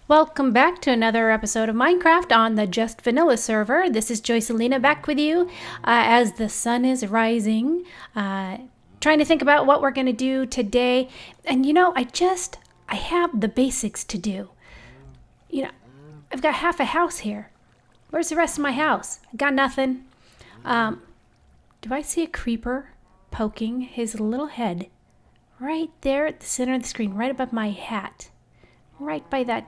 Welcome back to another episode of Minecraft on the Just Vanilla server. This is Joycelina back with you as the sun is rising, trying to think about what we're going to do today. And I have the basics to do. I've got half a house here. Where's the rest of my house? I got nothing. Do I see a creeper poking his little head right there at the center of the screen, right above my hat, right by that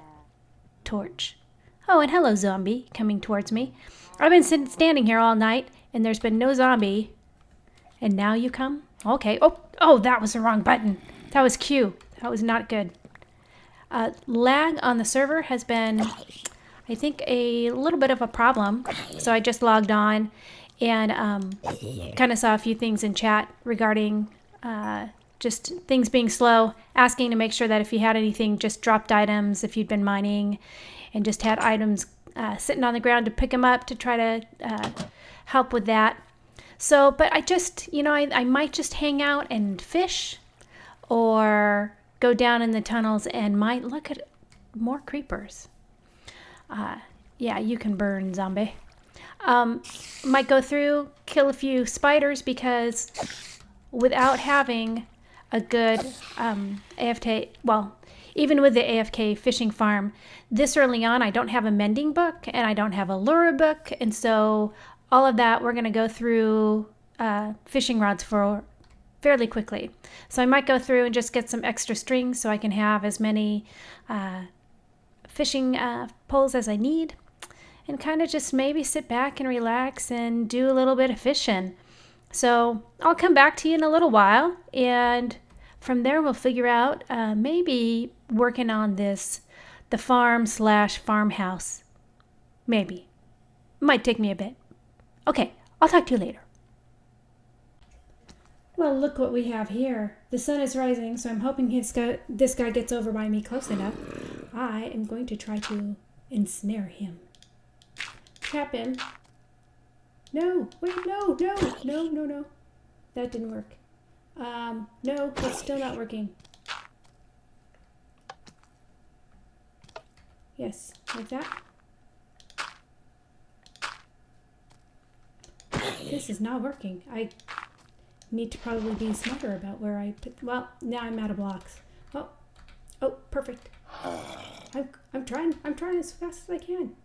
torch? Oh, and hello, zombie, coming towards me. I've been standing here all night, and there's been no zombie. And now you come? Okay. Oh, that was the wrong button. That was Q. That was not good. Lag on the server has been, I think, a little bit of a problem. So I just logged on and kind of saw a few things in chat regarding just things being slow, asking to make sure that if you had anything, just dropped items, if you'd been mining and just had items sitting on the ground to pick them up to try to help with that. So, but I just, I might just hang out and fish or go down in the tunnels and might look at more creepers. Yeah, you can burn, zombie. Might go through, kill a few spiders because without having a good AFK, well, even with the AFK fishing farm, this early on, I don't have a mending book and I don't have a lure book. And so all of that, we're going to go through fishing rods for fairly quickly. So I might go through and just get some extra strings so I can have as many fishing poles as I need and kind of just maybe sit back and relax and do a little bit of fishing. So I'll come back to you in a little while, and from there we'll figure out maybe working on the farm/farmhouse. Maybe. Might take me a bit. Okay, I'll talk to you later. Well, look what we have here. The sun is rising, so I'm hoping this guy gets over by me close enough. I am going to try to ensnare him. Trap him. No, wait, no. That didn't work. No, it's still not working. Yes, like that. This is not working. I need to probably be smarter about where I put, well, now I'm out of blocks. Oh, perfect. I'm trying as fast as I can.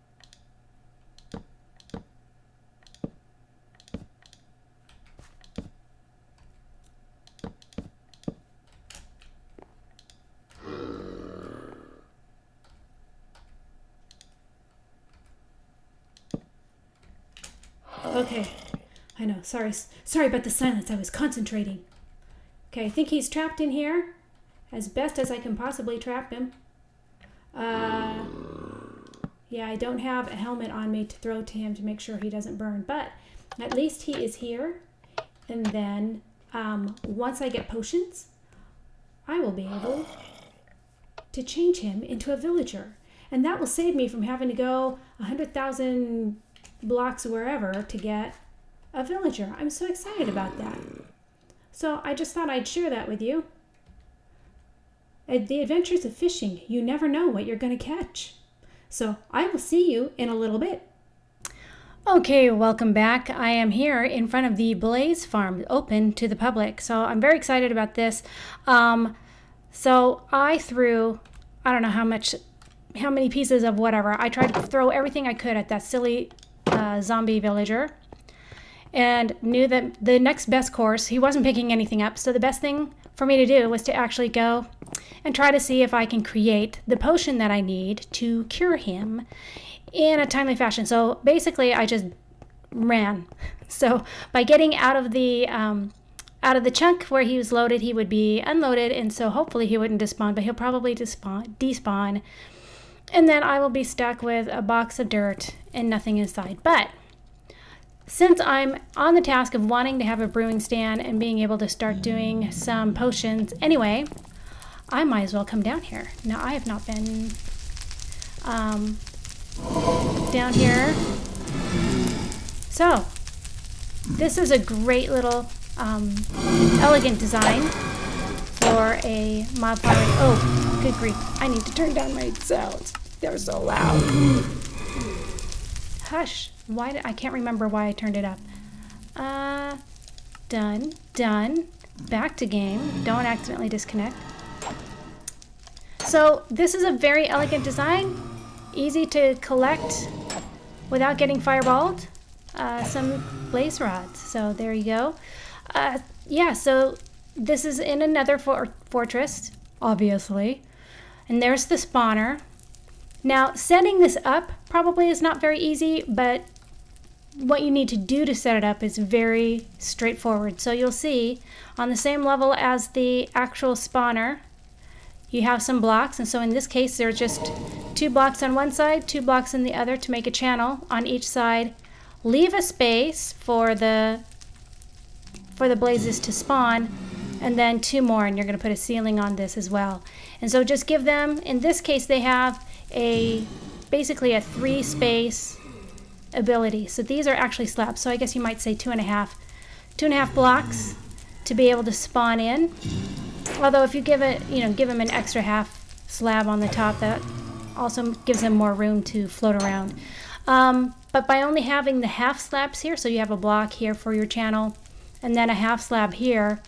Okay, I know, sorry about the silence, I was concentrating. Okay, I think he's trapped in here, as best as I can possibly trap him. Yeah, I don't have a helmet on me to throw to him to make sure he doesn't burn, but at least he is here, and then once I get potions, I will be able to change him into a villager, and that will save me from having to go 100,000 blocks wherever to get a villager. I'm so excited about that. So I just thought I'd share that with you. The adventures of fishing, you never know what you're going to catch. So I will see you in a little bit. Okay, welcome back. I am here in front of the Blaze Farm, open to the public. So I'm very excited about this. So I threw, I don't know how many pieces of whatever. I tried to throw everything I could at that silly zombie villager, and knew that the next best course, he wasn't picking anything up, so the best thing for me to do was to actually go and try to see if I can create the potion that I need to cure him in a timely fashion. So basically I just ran. So by getting out of the chunk where he was loaded, he would be unloaded, and so hopefully he wouldn't despawn, but he'll probably despawn. And then I will be stuck with a box of dirt and nothing inside. But since I'm on the task of wanting to have a brewing stand and being able to start doing some potions anyway, I might as well come down here. Now, I have not been down here. So, this is a great little elegant design for a mod fire. Oh, good grief. I need to turn down my sounds. They're so loud. Hush. I can't remember why I turned it up. Done. Back to game. Don't accidentally disconnect. So this is a very elegant design. Easy to collect without getting fireballed. Some blaze rods. So there you go. Yeah, so this is in another fortress, obviously. And there's the spawner. Now, setting this up probably is not very easy, but what you need to do to set it up is very straightforward. So you'll see on the same level as the actual spawner, you have some blocks. And so in this case, there's just 2 blocks on one side, 2 blocks on the other to make a channel on each side. Leave a space for the blazes to spawn, and then 2 more, and you're going to put a ceiling on this as well. And so just give them, in this case, they have basically a 3-space ability. So these are actually slabs. So I guess you might say 2.5 blocks to be able to spawn in. Although if you give them an extra half slab on the top, that also gives them more room to float around. But by only having the half slabs here, so you have a block here for your channel, and then a half slab here,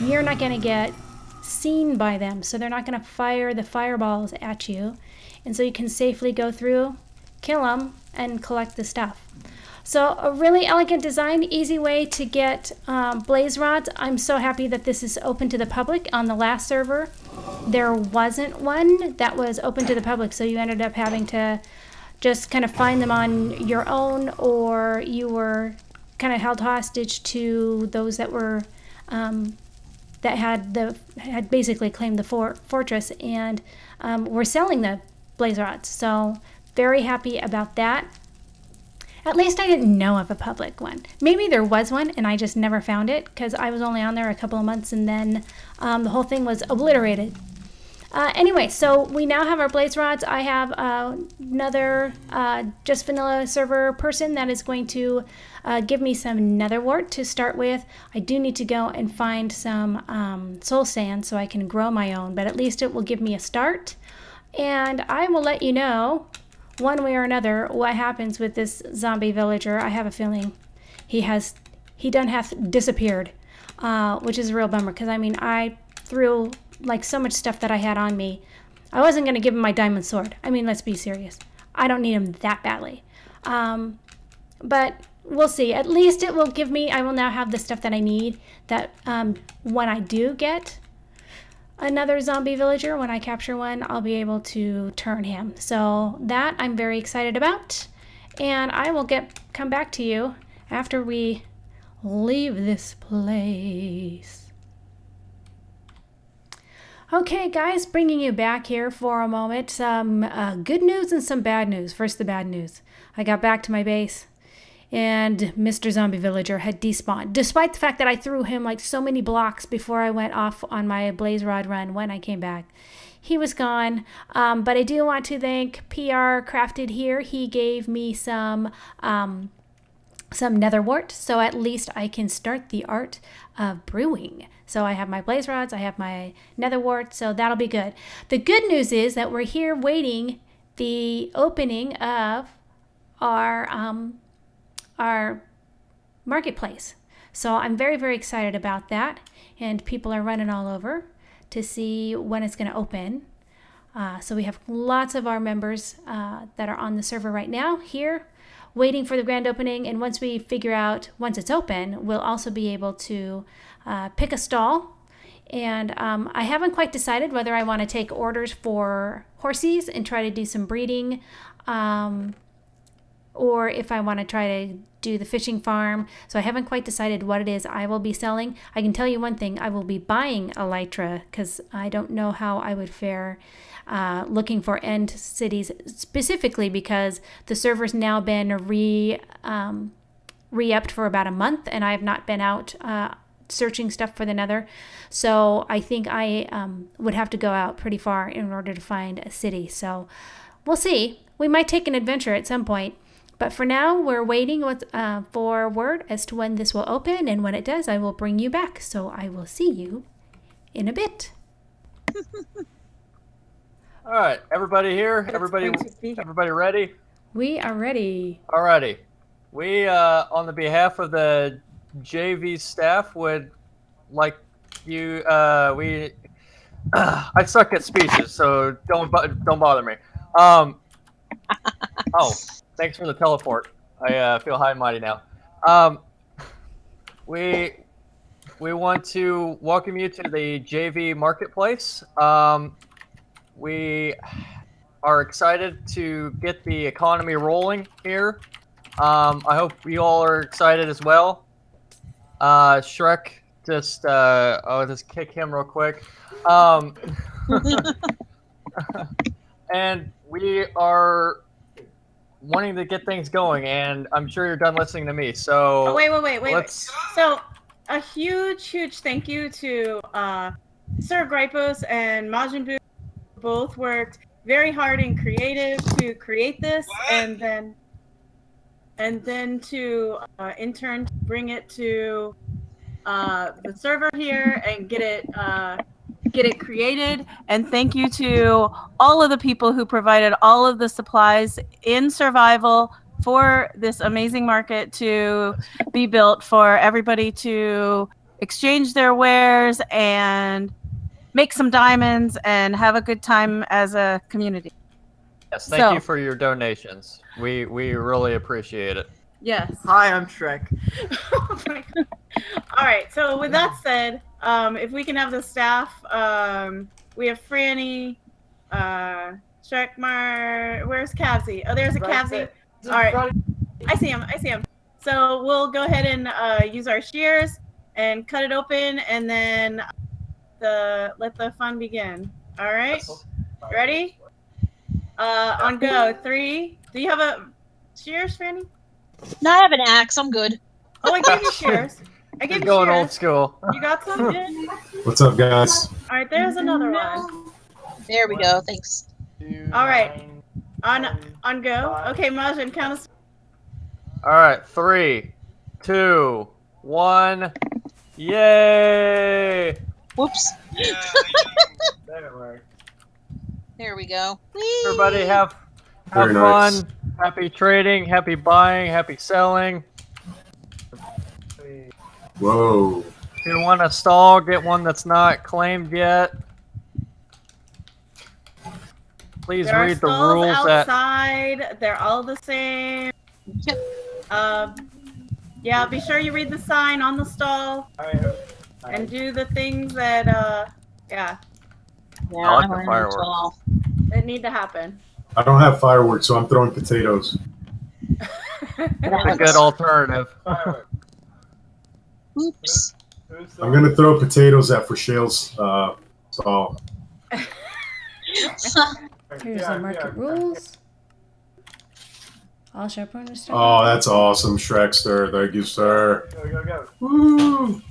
you're not going to get seen by them. So they're not going to fire the fireballs at you. And so you can safely go through, kill them, and collect the stuff. So a really elegant design, easy way to get blaze rods. I'm so happy that this is open to the public. On the last server, there wasn't one that was open to the public. So you ended up having to just kind of find them on your own, or you were kind of held hostage to those that were that had basically claimed the fortress and were selling the blaze rods. So very happy about that. At least I didn't know of a public one. Maybe there was one and I just never found it because I was only on there a couple of months, and then the whole thing was obliterated. Anyway, so we now have our blaze rods. I have another Just Vanilla server person that is going to give me some nether wart to start with. I do need to go and find some soul sand so I can grow my own, but at least it will give me a start. And I will let you know one way or another what happens with this zombie villager. I have a feeling he done hath disappeared, which is a real bummer, because I mean, I threw like so much stuff that I had on me. I wasn't going to give him my diamond sword. I mean, let's be serious. I don't need him that badly. But we'll see. At least it will give me, I will now have the stuff that I need, that when I do get another zombie villager, when I capture one, I'll be able to turn him. So that I'm very excited about. And I will come back to you after we leave this place. Okay, guys, bringing you back here for a moment. Some good news and some bad news. First, the bad news. I got back to my base, and Mr. Zombie Villager had despawned, despite the fact that I threw him like so many blocks before I went off on my blaze rod run. When I came back, he was gone. But I do want to thank PR Crafted here. He gave me some nether wart, so at least I can start the art of brewing. So I have my blaze rods, I have my nether wart, so that'll be good. The good news is that we're here waiting the opening of our marketplace. So I'm very, very excited about that, and people are running all over to see when it's going to open. So we have lots of our members that are on the server right now here waiting for the grand opening, and once it's open, we'll also be able to pick a stall. And I haven't quite decided whether I want to take orders for horsies and try to do some breeding, or if I want to try to do the fishing farm. So I haven't quite decided what it is I will be selling. I can tell you one thing, I will be buying Elytra because I don't know how I would fare looking for end cities, specifically because the server's now been re-upped for about a month, and I have not been out searching stuff for the nether. So I think I would have to go out pretty far in order to find a city. So we'll see. We might take an adventure at some point. But for now, we're waiting for word as to when this will open, and when it does, I will bring you back. So I will see you in a bit. All right, everybody here. It's Everybody, going to be here. everybody ready? We are ready. Alrighty. We, on the behalf of the JV staff, would like you. I suck at speeches, so don't bother me. Um. Oh, thanks for the teleport. I feel high and mighty now. Um. We we want to welcome you to the JV Marketplace. We are excited to get the economy rolling here. I hope you all are excited as well. Shrek, I'll just kick him real quick. Um, and we are wanting to get things going, and I'm sure you're done listening to me. So Wait. So, a huge thank you to Sir Gripos and Majin Buu. Both worked very hard and creative to create this, and then to in turn bring it to the server here and get it created. And thank you to all of the people who provided all of the supplies in survival for this amazing market to be built for everybody to exchange their wares and make some diamonds and have a good time as a community. Yes, thank you for your donations. We really appreciate it. Yes. Hi, I'm Shrek. Oh my God. All right. So with that said, if we can have the staff, we have Franny, Shrek, where's Cavsy? Oh, there's a Cavsy. All right. I see him. So we'll go ahead and use our shears and cut it open, and then let the fun begin. All right. Ready? On go. 3. Do you have a shears, Franny? No, I have an axe. I'm good. Oh, I gave you shears. I gave you going shears. old school. You got some? What's up, guys? All right, there's another one. There we go. Thanks. All right. On go. Okay, Majin, count us. All right, 3, 2, 1. Yay! Whoops. That worked. There we go. Everybody have Very fun. nice. Happy trading, happy buying, happy selling. Whoa. If you want a stall, get one that's not claimed yet. Please There read the are stalls rules outside. They're all the same. Yep. Yeah, be sure you read the sign on the stall and do the things that Yeah, I like the learned fireworks. as well. that need to happen. I don't have fireworks, so I'm throwing potatoes. That's a good alternative. Oops. I'm gonna throw potatoes at Frashale's stall. Here's the market rules. All shop owners start. Oh, that's awesome, Shrekster. Thank you, sir. Go. Woo!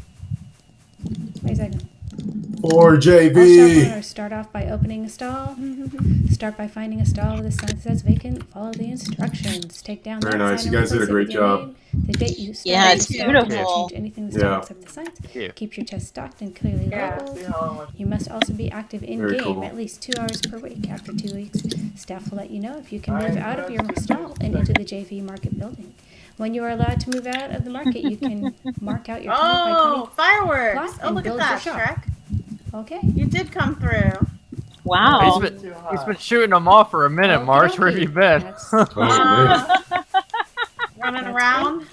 Wait a second. For All shop JV. owners start off by opening a stall. Start by finding a stall with a sign that says vacant. Follow the instructions. Take down Very that nice. sign You and guys did a replace it great with your job. name, the date you started. Yeah, it's Don't beautiful. change anything that's Yeah. except the signs. Yeah. Keep your chest stocked and clearly labeled. You must also be active in Very game cool. at least 2 hours per week. After 2 weeks, staff will let you know if you can move out of your stall and into the JV market building. When you are allowed to move out of the market, you can mark out your 20 by 20 Oh, fireworks! plot Oh, and look at build that, your shop. Shrek. Okay. You did come through. Wow. He's been shooting them off for a minute, Okie Marsh. Where have dokie. you been? That's- Oh, man. Running That's around.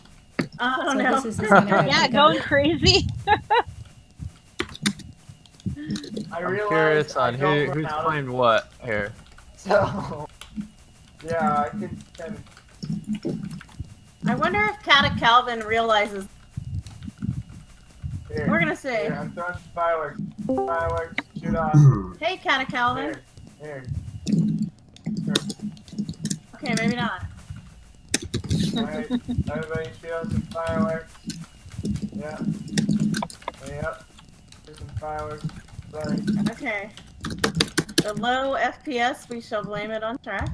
I So don't know. this is the sign I Yeah, pick up. going crazy. I'm curious on who's claimed what here. So, yeah, I could kind of. I wonder if Cata Calvin realizes. Here, We're gonna see. Here, I'm throwing some fireworks. Fireworks, shoot off. Hey, Cata Calvin. Here. Okay, maybe not. Alright, everybody shoot off some fireworks. Yeah. Yep. Here's some fireworks. Sorry. Okay. The low FPS, we shall blame it on track.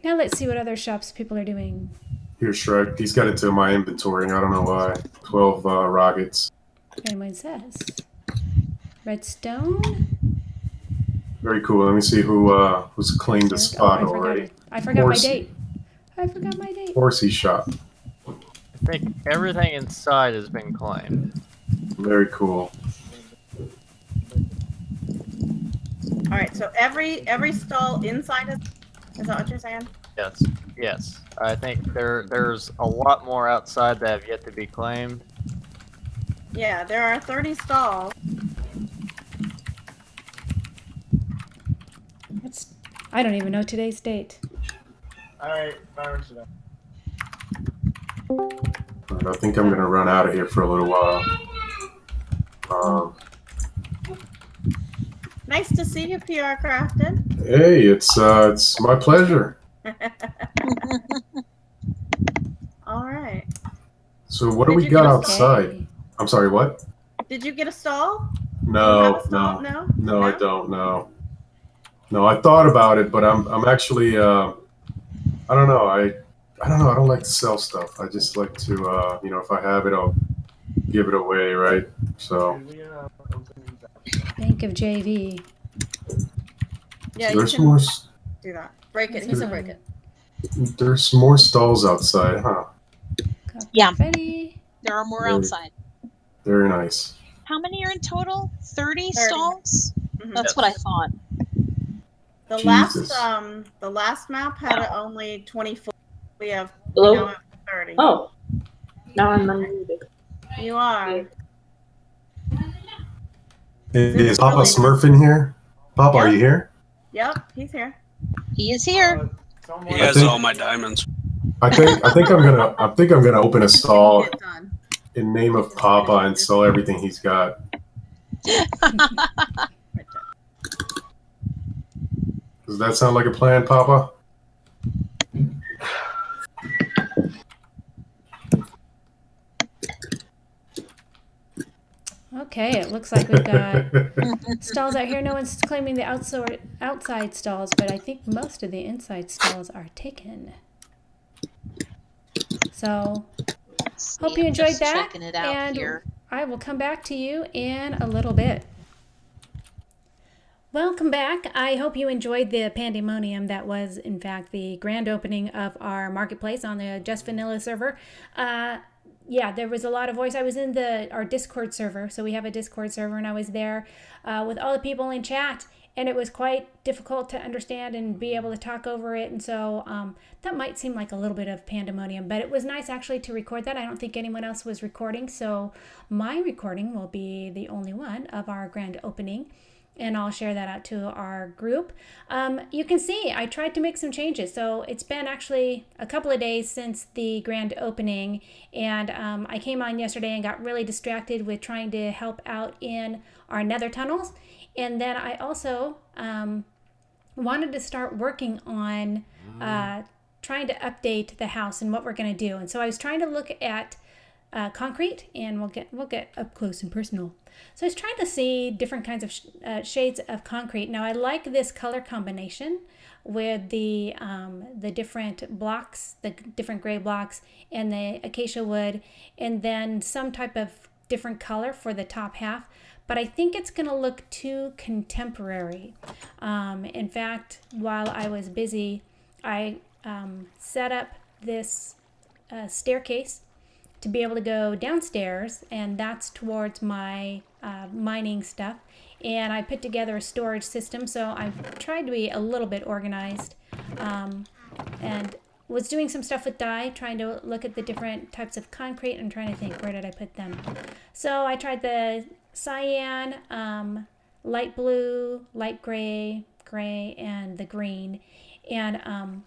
Now let's see what other shops people are doing. Here's Shrek. He's got it to my inventory. I don't know why. 12 rockets. If anyone says. Redstone. Very cool. Let me see who's claimed the spot I forgot already. it. I forgot my Horsey. date. I forgot my date. Horsey shop. I think everything inside has been claimed. Very cool. All right, so every stall inside is that what you're saying? Yes. I think there's a lot more outside that have yet to be claimed. Yeah, there are 30 stalls. I don't even know today's date. Alright, fireworks are done. I think I'm gonna run out of here for a little while. Nice to see you, PR Crafted. Hey, it's my pleasure. All right. So what do Did we you got get a outside? Okay. I'm sorry, what? Did you get a stall? No, You have a stall? no, No? I don't know. No, I thought about it, but I'm actually I don't know. I don't know. I don't like to sell stuff. I just like to if I have it, I'll give it away, right? So Should we open these up? Bank of JV. Yeah, you there's can more do that. Break it. He said break it. there's more stalls outside, huh? Yeah. Ready. There are more Very- outside. Very nice. How many are in total? 30 30. stalls? Mhm. That's what I thought. The Jesus. last map had only 24. We now Hello? have 30. Oh, now I'm unmuted. You are. Is Papa really Smurf in here? Papa, are Yep. you here? Yep, he's here. He is here. Someone He has think- all my diamonds. I think I'm gonna open a stall Get done. in name of Papa and sell everything he's got. Right there. Does that sound like a plan, Papa? Okay, it looks like we've got stalls out here. No one's claiming the outside stalls, but I think most of the inside stalls are taken. So, See, hope you I'm enjoyed just that, checking it out and here. I will come back to you in a little bit. Welcome back. I hope you enjoyed the pandemonium that was, in fact, the grand opening of our marketplace on the Just Vanilla server. Yeah, there was a lot of voice. I was in our Discord server, so we have a Discord server, and I was there with all the people in chat, and it was quite difficult to understand and be able to talk over it, and so that might seem like a little bit of pandemonium, but it was nice actually to record that. I don't think anyone else was recording, so my recording will be the only one of our grand opening, and I'll share that out to our group. You can see I tried to make some changes. So it's been actually a couple of days since the grand opening, and I came on yesterday and got really distracted with trying to help out in our nether tunnels. And then I also wanted to start working on trying to update the house and what we're going to do. And so I was trying to look at concrete, and we'll get up close and personal. So I was trying to see different kinds of shades of concrete. Now I like this color combination with the different blocks, the different gray blocks, and the acacia wood, and then some type of different color for the top half. But I think it's going to look too contemporary. In fact, while I was busy, I set up this staircase to be able to go downstairs, and that's towards my mining stuff. And I put together a storage system, so I've tried to be a little bit organized, and was doing some stuff with dye, trying to look at the different types of concrete and trying to think, where did I put them? So I tried the cyan, light blue, light gray, and the green. And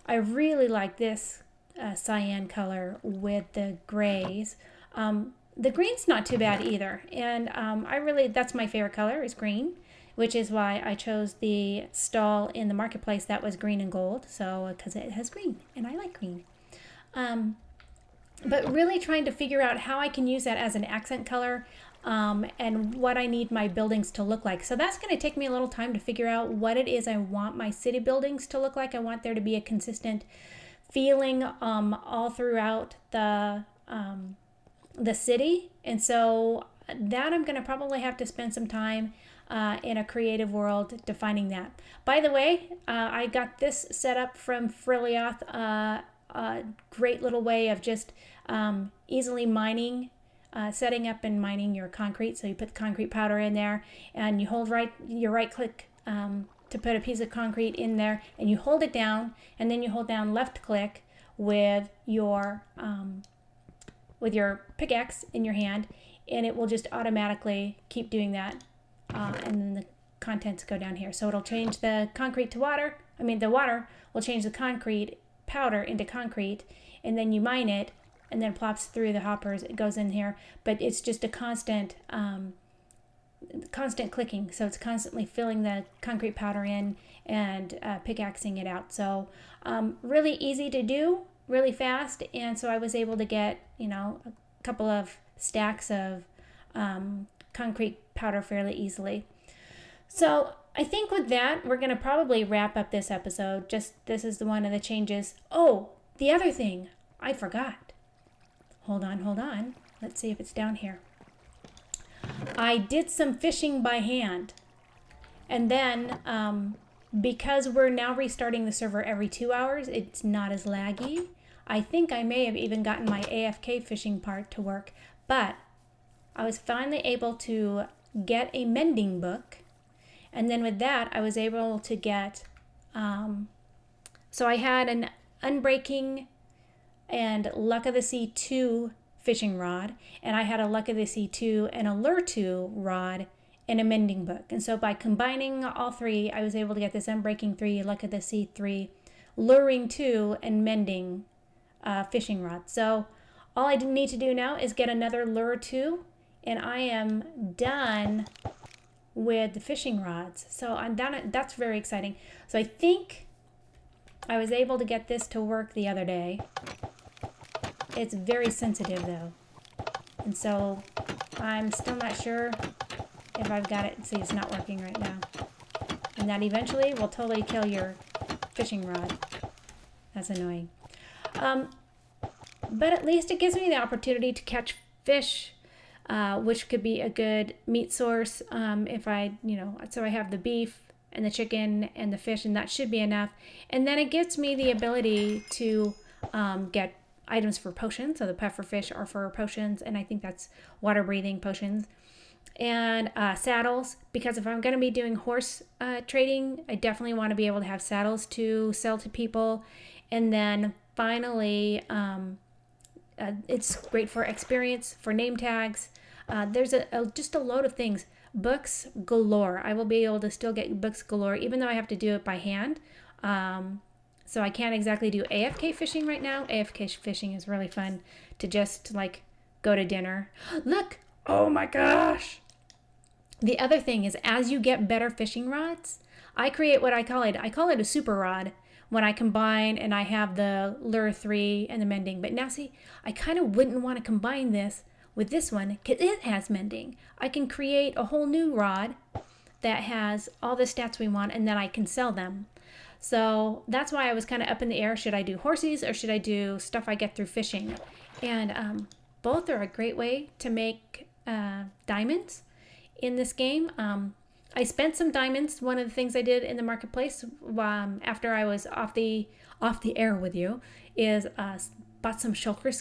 I really like this cyan color with the grays. The green's not too bad either, and that's my favorite color is green, which is why I chose the stall in the marketplace that was green and gold, so because it has green and I like green. But really trying to figure out how I can use that as an accent color, and what I need my buildings to look like. So that's going to take me a little time to figure out what it is I want my city buildings to look like. I want there to be a consistent feeling all throughout the city, and so that I'm going to probably have to spend some time in a creative world defining that. By the way, I got this set up from Frilioth, a great little way of just easily mining, setting up and mining your concrete. So you put the concrete powder in there, and you hold your right click to put a piece of concrete in there, and you hold it down, and then you hold down left click with your pickaxe in your hand, and it will just automatically keep doing that, and then the contents go down here. So it'll change the concrete to water. The water will change the concrete powder into concrete, and then you mine it, and then plops through the hoppers. It goes in here, but it's just a constant clicking. So it's constantly filling the concrete powder in and pickaxing it out. So really easy to do, really fast. And so I was able to get, a couple of stacks of concrete powder fairly easily. So I think with that, we're going to probably wrap up this episode. This is one of the changes. Oh, the other thing I forgot. Hold on. Let's see if it's down here. I did some fishing by hand. And then, because we're now restarting the server every 2 hours, it's not as laggy. I think I may have even gotten my AFK fishing part to work. But I was finally able to get a mending book. And then with that, I was able to get... so I had an Unbreaking and Luck of the Sea 2 fishing rod, and I had a Luck of the Sea 2 and a Lure 2 rod and a mending book. And so by combining all three, I was able to get this Unbreaking 3, Luck of the Sea 3, Luring 2, and Mending fishing rod. So all I need to do now is get another Lure 2, and I am done with the fishing rods. So I'm done. That's very exciting. So I think I was able to get this to work the other day. It's very sensitive though, and so I'm still not sure if I've got it. See, it's not working right now, and that eventually will totally kill your fishing rod. That's annoying, but at least it gives me the opportunity to catch fish, which could be a good meat source. If I, so I have the beef and the chicken and the fish, and that should be enough. And then it gives me the ability to get items for potions. So the puffer fish are for potions, and I think that's water breathing potions. And saddles, because if I'm going to be doing horse trading, I definitely want to be able to have saddles to sell to people. And then finally, it's great for experience, for name tags. There's just a load of things. Books galore. I will be able to still get books galore, even though I have to do it by hand. So I can't exactly do AFK fishing right now. AFK fishing is really fun to just go to dinner. Look! Oh my gosh! The other thing is, as you get better fishing rods, I create what I call it. I call it a super rod when I combine and I have the Lure 3 and the Mending. But now see, I kind of wouldn't want to combine this with this one because it has Mending. I can create a whole new rod that has all the stats we want, and then I can sell them. So that's why I was kind of up in the air. Should I do horses or should I do stuff I get through fishing? And both are a great way to make diamonds in this game. I spent some diamonds. One of the things I did in the marketplace after I was off the air with you is bought some shulker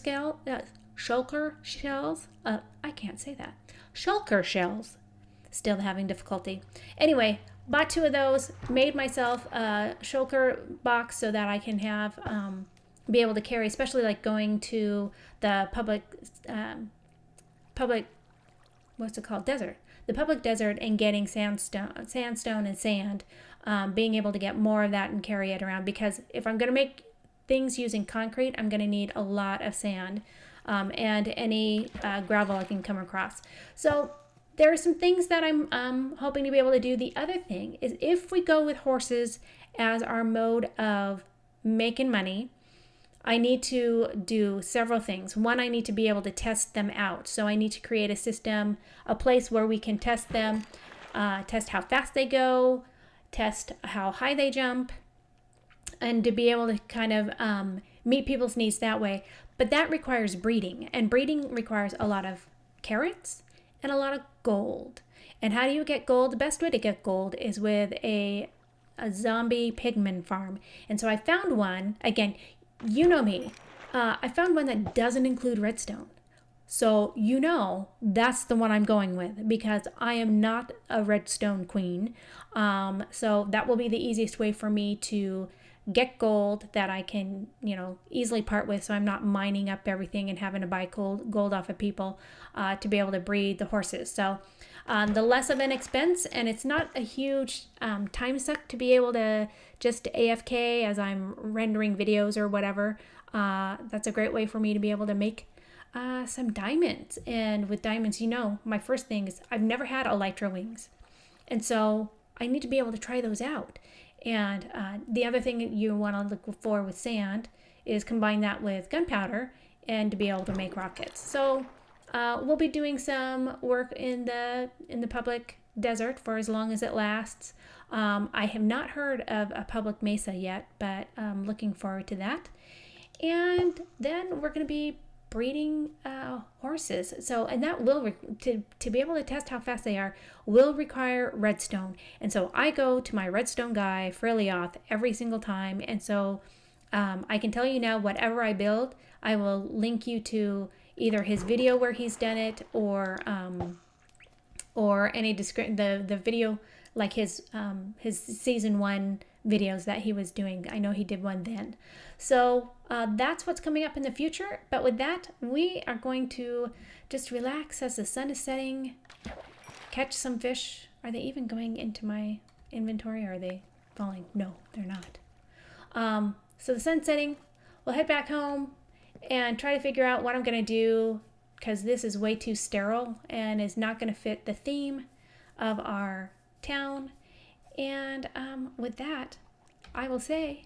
shells. I can't say that. Shulker shells. Still having difficulty. Anyway, bought 2 of those, made myself a shulker box so that I can have be able to carry, especially going to the public desert. The public desert, and getting sandstone and sand, being able to get more of that and carry it around, because if I'm going to make things using concrete, I'm going to need a lot of sand and any gravel I can come across. So there are some things that I'm hoping to be able to do. The other thing is, if we go with horses as our mode of making money, I need to do several things. One, I need to be able to test them out. So I need to create a system, a place where we can test them, test how fast they go, test how high they jump, and to be able to kind of meet people's needs that way. But that requires breeding, and breeding requires a lot of carrots and a lot of gold. And how do you get gold? The best way to get gold is with a zombie pigman farm. And so I found one, again, you know me, I found one that doesn't include redstone. So that's the one I'm going with because I am not a redstone queen. So that will be the easiest way for me to get gold that I can, easily part with, so I'm not mining up everything and having to buy gold off of people to be able to breed the horses. So the less of an expense, and it's not a huge time suck to be able to just AFK as I'm rendering videos or whatever. That's a great way for me to be able to make some diamonds. And with diamonds, my first thing is I've never had elytra wings, and so I need to be able to try those out. And the other thing you want to look for with sand is combine that with gunpowder and to be able to make rockets. So we'll be doing some work in the public desert for as long as it lasts. I have not heard of a public mesa yet, but I'm looking forward to that. And then we're going to be breeding horses. So, and that will to be able to test how fast they are will require redstone. And so I go to my redstone guy Frilioth every single time. And so I can tell you now, whatever I build, I will link you to either his video where he's done it or any the video like his season 1 videos that he was doing. I know he did one then. So that's what's coming up in the future. But with that, we are going to just relax as the sun is setting, catch some fish. Are they even going into my inventory, or are they falling? No, they're not. So the sun's setting. We'll head back home and try to figure out what I'm going to do, because this is way too sterile and is not going to fit the theme of our town. And with that, I will say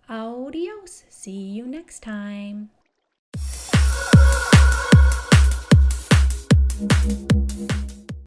adios. See you next time.